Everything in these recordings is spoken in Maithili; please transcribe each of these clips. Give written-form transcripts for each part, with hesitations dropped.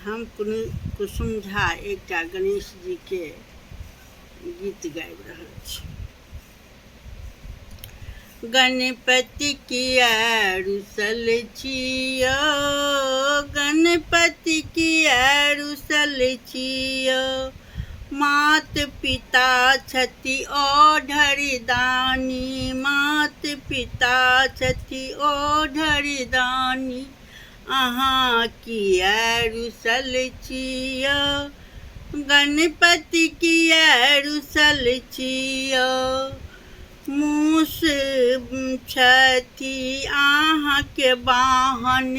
हम कुसुम झा एक गणेश जी के गीत गाबि रहल छी। गणपति किया रुसल छियो, गणपति किया रुसल छियो, मात पिता छथि ओढ़रि दानी, मात पिता छथि ओढ़रि दानी, अहाँ किया रुसल छियो, गणपति किया रुसल छियो। मूस छथि अहाँके वाहन,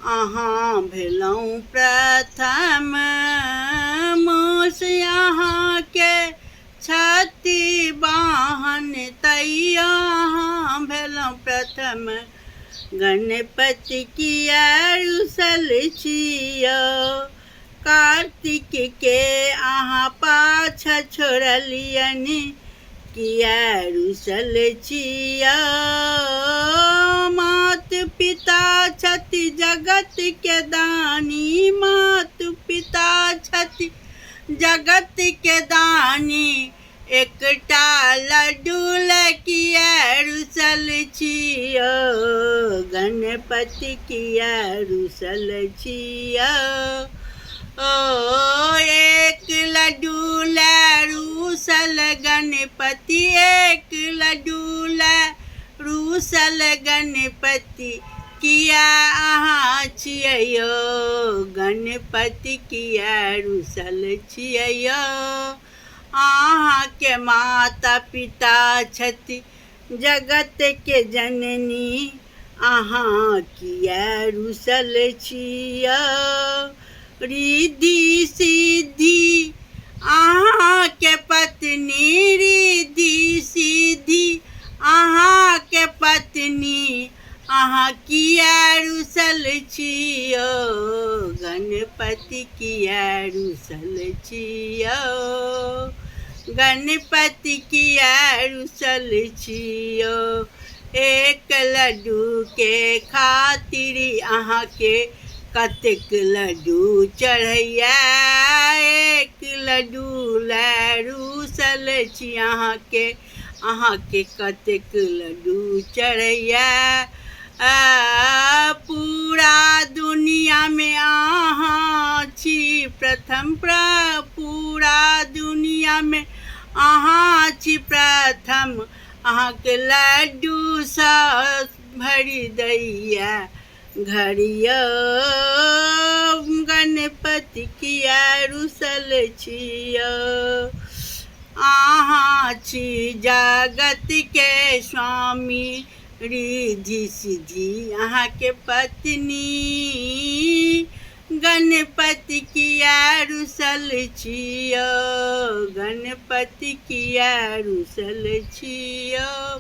अहाँ भेलहुँ प्रथम, मूस अहाँके छथि वाहन, तैयो अहाँ भेलहुँ प्रथम, गणपति किया रुसल छियो। कार्तिक के अहाँ पाछा छोड़लियनि, किया रुसल छियो। मात पिता छथि जगत के दानी, मात पिता छथि जगत के दानी, एकटा लड्डू ले किया रुसल छियो, गणपति किया रुसल छियो। ओ एक लड्डू ले रुसल गणपति, एक लड्डू ले रुसल गणपति, किया अहाँ छियैयो, गणपति किया रुसल छियैयो। अहाँके माता पिता छथि जगत के जननी, अहाँ किया रुसल छियो। रिद्धि सिद्धि अहाँके पत्नी, रिद्धि सिद्धि अहाँके पत्नी, अहाँ किया रुसल छियो, गणपति किया रुसल छियो, गणपति किया रुसल छियो। एक लड्डू के खातिर अहाँके कतेक लड्डू चढ़ैया, एक लड्डू ले रुसल छी अहाँके कतेक लड्डू चढ़ैया। पूरा दुनिया में अहाँ छी प्रथम, पूरा दुनिया में अहाँ छी प्रथम, अहाँके लड्डू सँ भरि दैया घड़ियो, गणपति किया रुसल छियो। अहाँ छी जगत के स्वामी, रिद्धि सिद्धि अहाँके पत्नी, गणपति किया रुसल छियो, गणपति किया रुसल छियो।